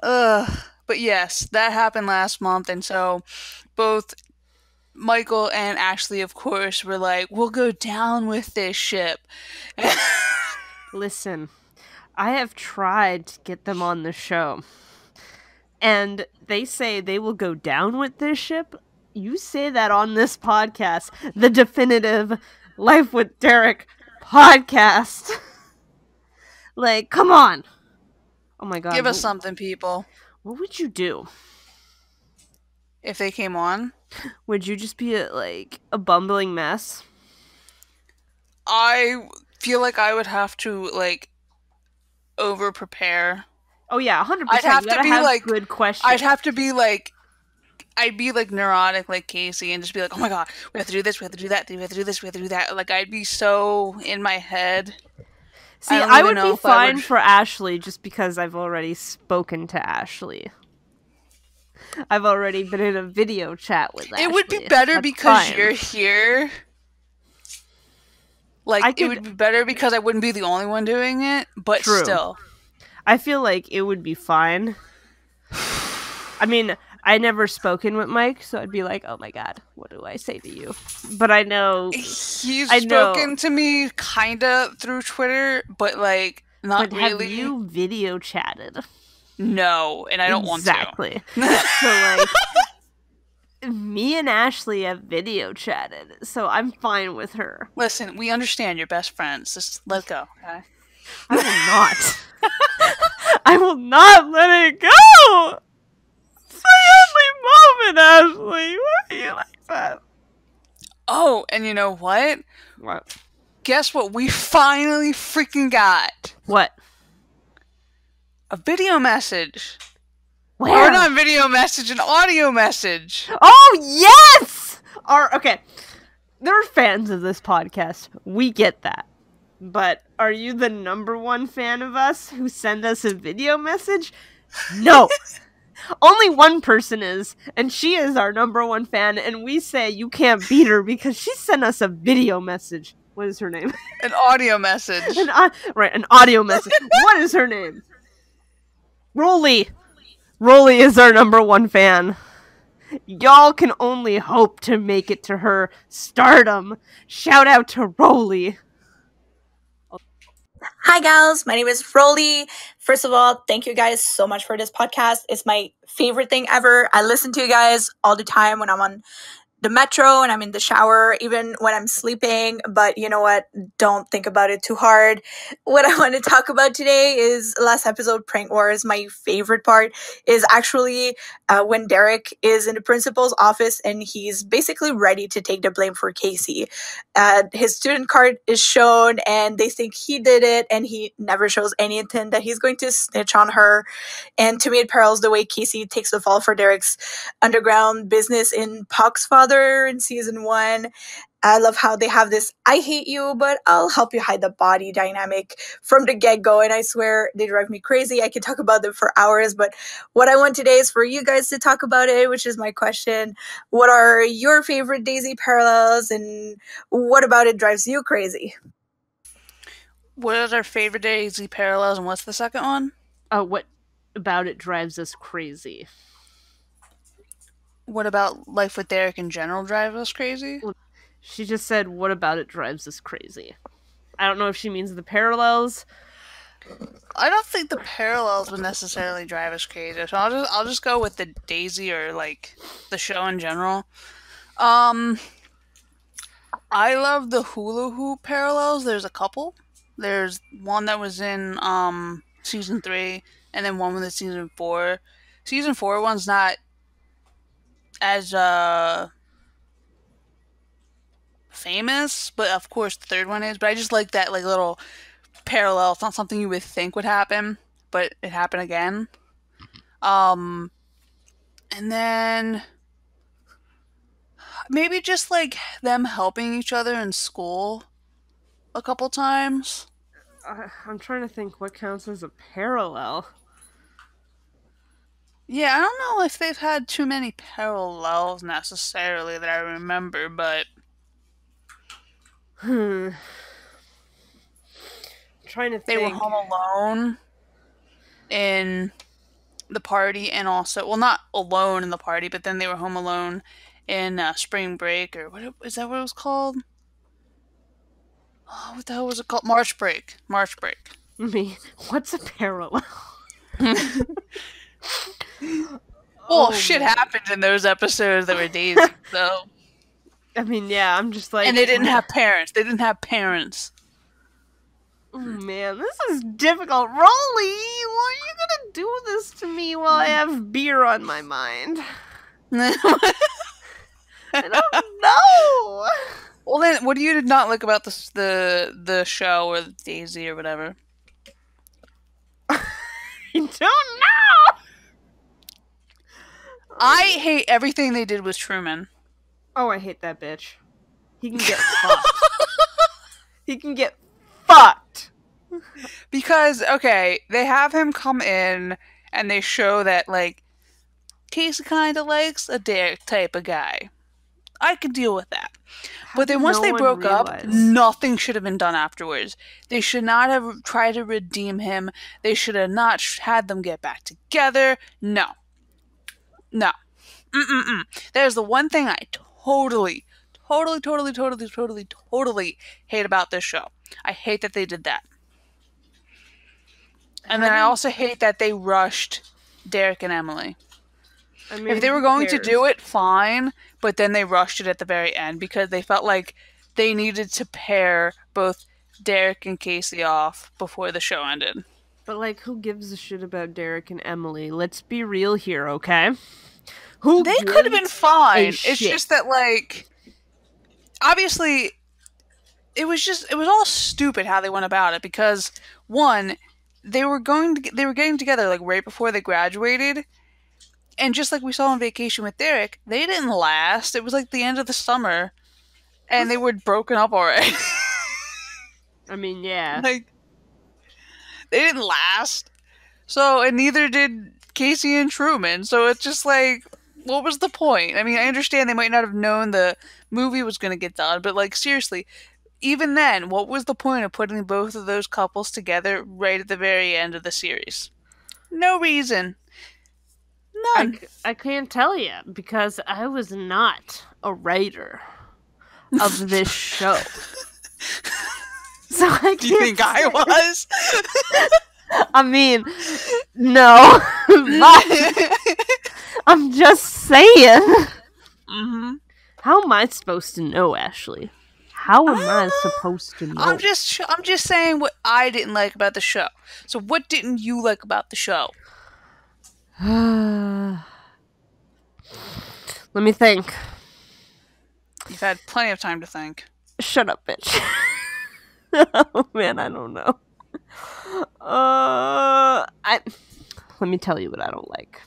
yes, that happened last month, and so both Michael and Ashley, of course, were like, we'll go down with this ship. Listen, I have tried to get them on the show, and they say they will go down with this ship. You say that on this podcast, the definitive Life with Derek podcast. Like, come on. Oh my god. Give us something, people. What would you do? If they came on? Would you just be a bumbling mess? I feel like I would have to, like, over-prepare. Oh yeah, 100%. I'd have to be, like, good questions. I'd have to be, like, I'd be, like, neurotic like Casey and just be like, oh my god, we have to do this, we have to do that, we have to do this, we have to do that. Like, I'd be so in my head. See, I would be fine for Ashley just because I've already spoken to Ashley. I've already been in a video chat with Ashley. It would be better because you're here. Like, it would be better because I wouldn't be the only one doing it, but still. I feel like it would be fine. I mean, I never spoken with Mike, so I'd be like, oh my god, what do I say to you? But I know... He's spoken to me kinda through Twitter, but, like, not really. But have you video chatted? No, and I don't want to. Exactly. So, like, me and Ashley have video chatted, so I'm fine with her. Listen, we understand you're best friends. Just let go, okay? I will not. I will not let it go! It's my only moment, Ashley. Why are you like that? Oh, and you know what? What? guess what we finally freaking got? What? A video message. Where? Or not video message, an audio message. Oh, yes! Okay. There are fans of this podcast. We get that. But are you the number one fan of us who send us a video message? No. Only one person is, and she is our number one fan, and we say you can't beat her because she sent us a video message. What is her name? An audio message. An audio message. What is her name? Rolly. Rolly is our number one fan. Y'all can only hope to make it to her stardom. Shout out to Rolly. Hi gals, my name is Rolly. First of all, thank you guys so much for this podcast. It's my favorite thing ever. I listen to you guys all the time when I'm on the metro and I'm in the shower, even when I'm sleeping. But you know what? Don't think about it too hard. What I want to talk about today is last episode, Prank Wars. My favorite part is actually when Derek is in the principal's office and he's basically ready to take the blame for Casey. His student card is shown and they think he did it, and he never shows any intent that he's going to snitch on her. And to me, it parallels the way Casey takes the fall for Derek's underground business in Puck's father in season 1. I love how they have this "I hate you, but I'll help you hide the body" dynamic from the get-go, and I swear they drive me crazy. I could talk about them for hours, but what I want today is for you guys to talk about it, which is my question. What are your favorite Daisy parallels, and what about it drives you crazy? What is our favorite Daisy parallels, and what's the second one? What about it drives us crazy? What about life with Derek in general drives us crazy? She just said, what about it drives us crazy? I don't know if she means the parallels. I don't think the parallels would necessarily drive us crazy. So I'll just go with the Daisy or like the show in general. I love the hula hoop parallels. There's a couple. There's one that was in season 3, and then one with season 4. Season 4 one's not as famous, but of course the third one is. But I just like that like little parallel. It's not something you would think would happen, but it happened again. And then maybe just like them helping each other in school a couple times. I'm trying to think what counts as a parallel. Yeah, I don't know if they've had too many parallels necessarily that I remember, but I'm trying to think. They were home alone in the party, and also, well, not alone in the party, but then they were home alone in spring break, or what is that what it was called? Oh, what the hell was it called? March break. March break. Me. What's a parallel? Well, shit happened in those episodes that were Daisy, so. I mean, yeah, I'm just like... And they didn't have parents. They didn't have parents. Oh, man, this is difficult. Rolly, why are you gonna do this to me while I have beer on my mind? I don't know! Well, then, what do you not like about the show or Daisy or whatever? I don't know! I hate everything they did with Truman. Oh, I hate that bitch. He can get fucked. He can get fucked. Because, okay, they have him come in and they show that, like, Casey kind of likes a Derek type of guy. I could deal with that. But then once they broke up, nothing should have been done afterwards. They should not have tried to redeem him. They should have not had them get back together. No. No. There's the one thing I totally hate about this show. I hate that they did that. And then I also hate that they rushed Derek and Emily. I mean, if they were going to do it, fine, but then they rushed it at the very end because they felt like they needed to pair both Derek and Casey off before the show ended. But, like, who gives a shit about Derek and Emily? Let's be real here, okay? They could have been fine. It's just that, like, obviously, it was all stupid how they went about it because one, they were getting together like right before they graduated, and just like we saw on Vacation with Derek, they didn't last. It was like the end of the summer, and they were broken up already. I mean, yeah. Like they didn't last. So, and neither did Casey and Truman. So it's just like, what was the point? I mean, I understand they might not have known the movie was going to get done, but like seriously, even then, what was the point of putting both of those couples together right at the very end of the series? No reason. None. I can't tell you because I was not a writer of this show. So I can't. Do you think I was? I mean, no. I'm just saying. Mm-hmm. How am I supposed to know, Ashley? How am I supposed to know? I'm just saying what I didn't like about the show. So what didn't you like about the show? Let me think. You've had plenty of time to think. Shut up, bitch. Oh man, I don't know. Let me tell you what I don't like.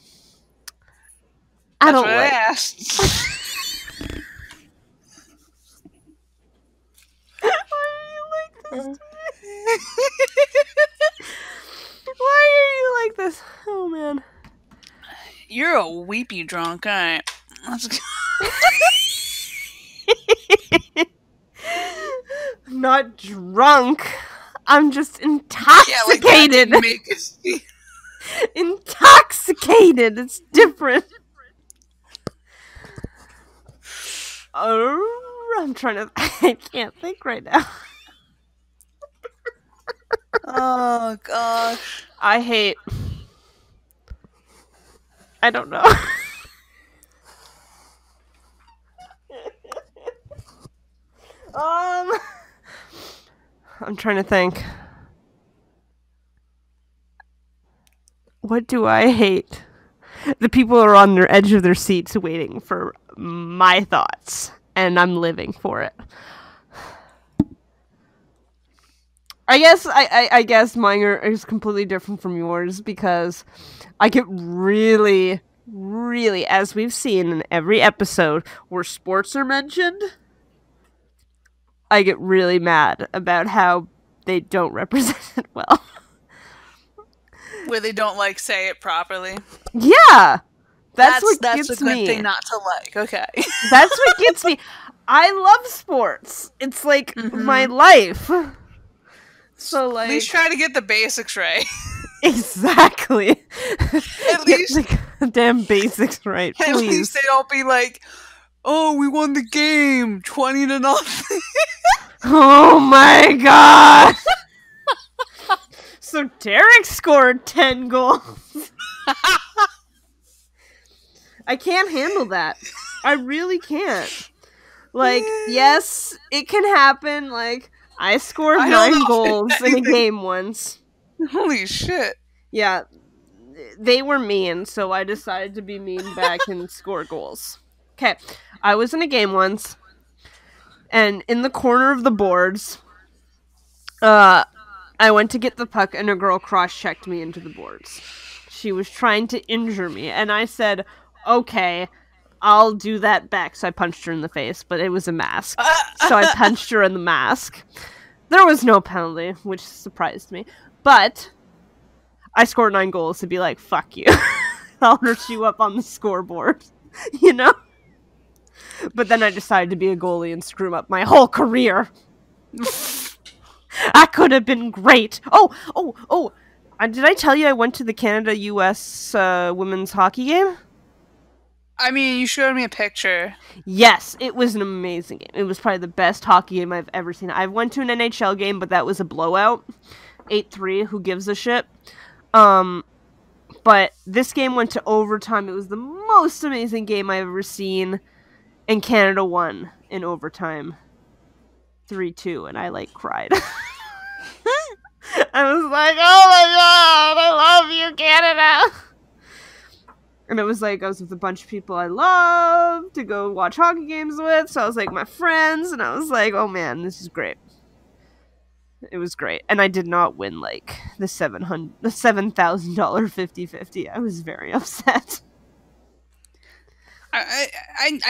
That's what I asked. Why are you like this? Why are you like this? Oh man. You're a weepy drunk, alright. Let's go. I'm not drunk. I'm just intoxicated. Yeah, like make a scene. Intoxicated. It's different. I'm trying to. I can't think right now. Oh gosh. I don't know. I'm trying to think. What do I hate? The people are on their edge of their seats waiting for my thoughts, and I'm living for it. I guess mine is completely different from yours because I get really, as we've seen in every episode where sports are mentioned, I get really mad about how they don't represent it well. Where they don't like say it properly. Yeah, that's what gets a good me. thing not to like. Okay, that's what gets me. I love sports. It's like my life. So like, at least try to get the basics right. Exactly. At least the damn basics right. Please. At least they don't be like, "Oh, we won the game, 20-0." Oh my god. So Derek scored 10 goals. I can't handle that. I really can't. Like, yes, it can happen. Like, I scored 9 goals in a game once. Holy shit. Yeah, they were mean, so I decided to be mean back and score goals. Okay, I was in a game once, and in the corner of the boards, I went to get the puck, and a girl cross-checked me into the boards. She was trying to injure me, and I said, okay, I'll do that back. So I punched her in the face, but it was a mask. So I punched her in the mask. There was no penalty, which surprised me. But I scored 9 goals to be like, fuck you. I'll hurt you up on the scoreboard. You know? But then I decided to be a goalie and screw up my whole career. I could have been great. Oh! Did I tell you I went to the Canada-US women's hockey game? I mean, you showed me a picture. Yes, it was an amazing game. It was probably the best hockey game I've ever seen. I went to an NHL game, but that was a blowout. 8-3, who gives a shit? But this game went to overtime. It was the most amazing game I've ever seen. And Canada won in overtime. 3-2, and I, like, cried. I was like, oh my god, I love you, Canada! And it was like, I was with a bunch of people I love to go watch hockey games with, so I was like, my friends, and I was like, oh man, this is great. It was great. And I did not win, like, the $7,000 50-50. I was very upset. I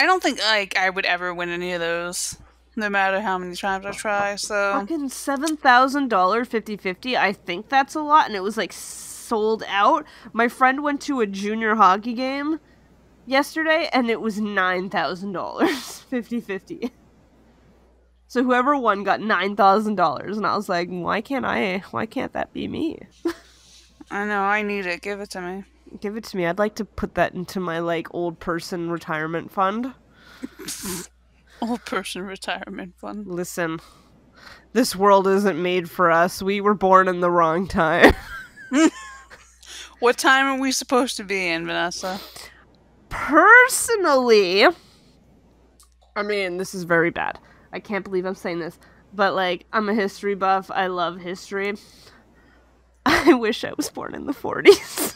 don't think, like, I would ever win any of those, no matter how many times I try, so... Fucking $7,000 50-50, I think that's a lot, and it was, like, sold out. My friend went to a junior hockey game yesterday, and it was $9,000 50-50. So whoever won got $9,000, and I was like, why can't that be me? I know, I need it. Give it to me. Give it to me. I'd like to put that into my, like, old person retirement fund. Old person retirement fund. Listen, this world isn't made for us. We were born in the wrong time. What time are we supposed to be in, Vanessa? Personally, I mean, this is very bad. I can't believe I'm saying this. But, like, I'm a history buff. I love history. I wish I was born in the 40s.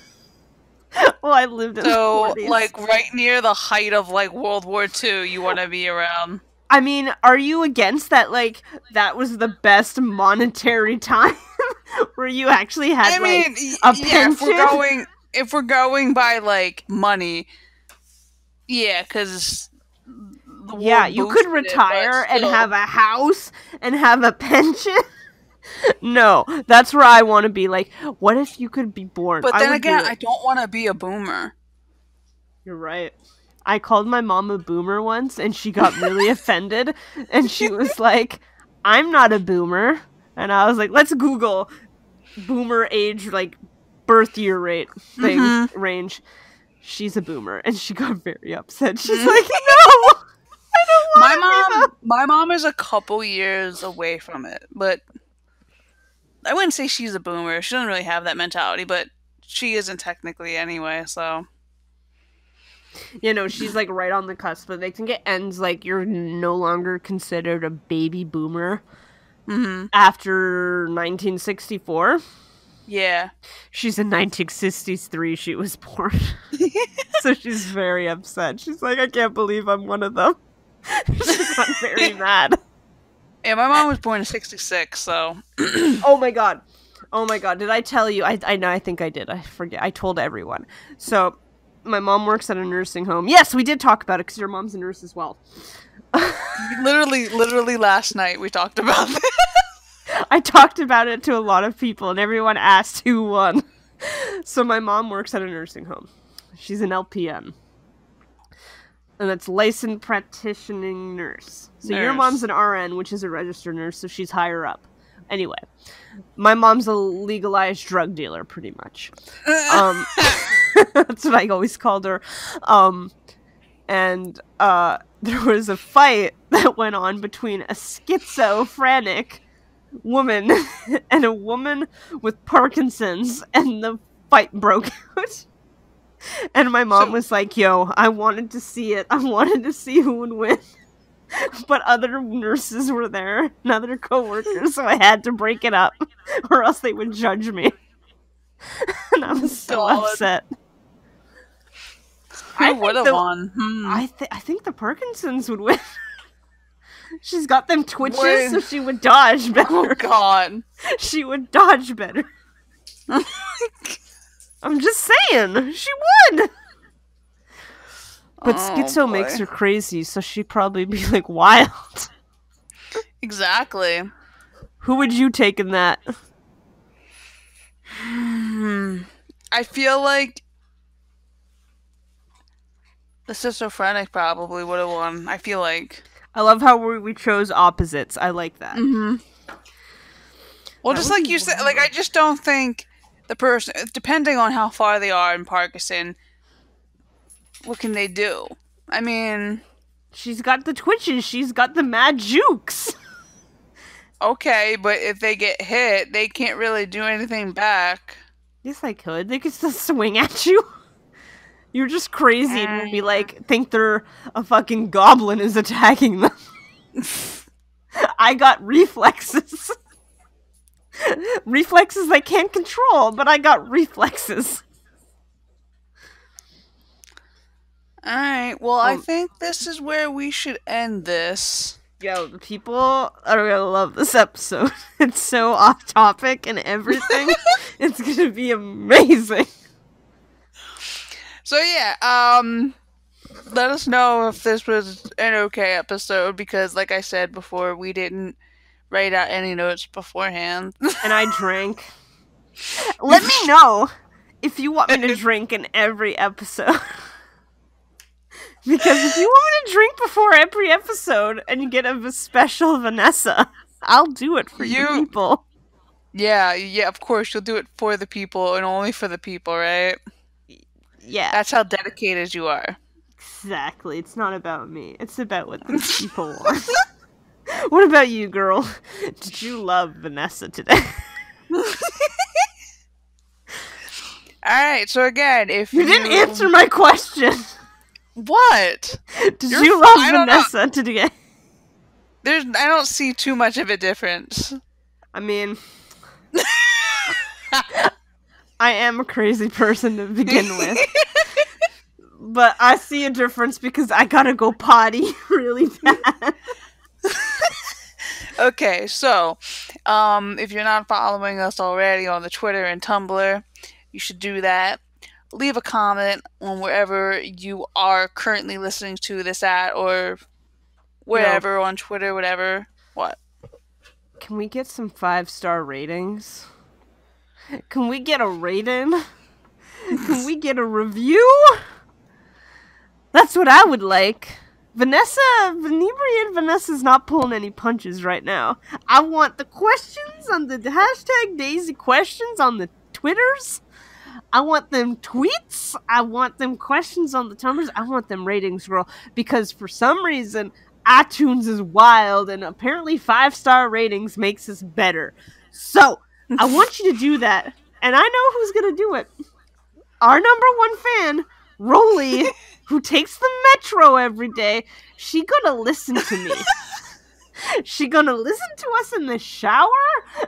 Well, I lived in the 40s. Like, right near the height of, like, World War II, you want to be around. I mean, are you against that, like, that was the best monetary time? Where you actually had, a pension? If we're going by, like, money, yeah, because... Yeah, you could retire and have a house and have a pension. No, that's where I want to be. Like, what if you could be born? But then again, I don't want to be a boomer. You're right. I called my mom a boomer once, and she got really offended. And she was like, I'm not a boomer. And I was like, let's Google boomer age, like, birth year rate thing, range. She's a boomer. And she got very upset. She's like, no! I don't want my mom is a couple years away from it, but I wouldn't say she's a boomer. She doesn't really have that mentality, but she isn't technically anyway, so... You know, she's, like, right on the cusp, but I think it ends, like, you're no longer considered a baby boomer after 1964. Yeah. She's in 1963, she was born. So she's very upset. She's like, I can't believe I'm one of them. She got very mad. Yeah, my mom was born in 66, so... Oh my god. Did I tell you? I know, I think I did. I forget. I told everyone. So, my mom works at a nursing home. Yes, we did talk about it, because your mom's a nurse as well. literally last night we talked about it. I talked about it to a lot of people, and everyone asked who won. So, my mom works at a nursing home. She's an LPN. And that's licensed practicing nurse. So your mom's an RN, which is a registered nurse, so she's higher up. Anyway, my mom's a legalized drug dealer, pretty much. That's what I always called her. And there was a fight that went on between a schizophrenic woman and a woman with Parkinson's, and the fight broke out. And my mom was like, yo, I wanted to see it. I wanted to see who would win. But other nurses were there and other coworkers, so I had to break it up or else they would judge me. And I was so upset. Who would have won? I think the Parkinson's would win. She's got them twitches, so she would dodge better. Oh, God. She would dodge better. I'm just saying, she would. But schizo makes her crazy, so she'd probably be, like, wild. Exactly. Who would you take in that? I feel like the schizophrenic probably would have won. I feel like. I love how we chose opposites. I like that. Well, just like you said, like, I just don't think the person, depending on how far they are in Parkinson, what can they do? I mean... She's got the twitches. She's got the mad jukes. Okay, but if they get hit, they can't really do anything back. Yes, they could. They could still swing at you. You're just crazy and be like, think they're a fucking goblin is attacking them. I got reflexes. Reflexes I can't control, but I got reflexes. Alright, well, I think this is where we should end this. Yo, the people are gonna love this episode. It's so off topic and everything. It's gonna be amazing. So yeah, let us know if this was an okay episode, because like I said before, we didn't write out any notes beforehand. And I drank. Let me know if you want me to drink in every episode. Because if you want me to drink before every episode and you get a special Vanessa, I'll do it for you people. Yeah, of course, you'll do it for the people and only for the people, right? Yeah. That's how dedicated you are. Exactly. It's not about me. It's about what the people want. What about you, girl? Did you love Vanessa today? Alright, so again, if you didn't answer my question. What? Did you love Vanessa today? I don't see too much of a difference. I mean, I am a crazy person to begin with. But I see a difference because I gotta go potty really bad. Okay, so, if you're not following us already on the Twitter and Tumblr, you should do that. Leave a comment on wherever you are currently listening to this at, or wherever on Twitter, whatever. What? Can we get some 5-star ratings? Can we get a rating? Can we get a review? That's what I would like. Inebriated Vanessa's not pulling any punches right now. I want the questions on the hashtag Dasey questions on the Twitters. I want them tweets. I want them questions on the Tumblrs. I want them ratings, girl. Because for some reason, iTunes is wild, and apparently 5-star ratings makes us better. So, I want you to do that. And I know who's going to do it. Our number one fan, Rolly, who takes the metro every day, she gonna listen to me. She gonna listen to us in the shower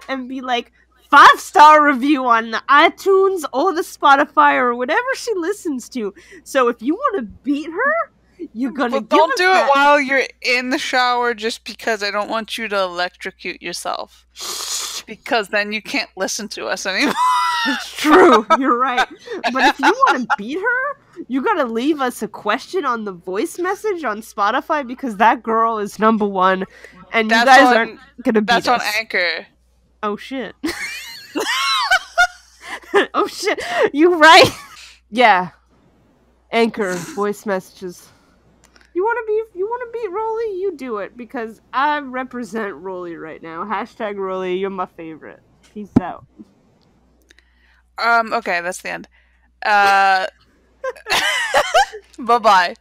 and be like, 5-star review on the iTunes or the Spotify or whatever she listens to. So if you want to beat her, you're gonna give don't us do that. it while you're in the shower, just because I don't want you to electrocute yourself. Because then you can't listen to us anymore. It's true, you're right. But if you want to beat her, you gotta leave us a question on the voice message on Spotify, because that girl is number one, and you guys aren't gonna beat us. That's on Anchor. Oh shit. Oh shit, you right. Yeah. Anchor, voice messages. You wanna beat Rolly? You do it, because I represent Rolly right now. Hashtag Rolly, you're my favorite. Peace out. Okay, that's the end. Bye-bye.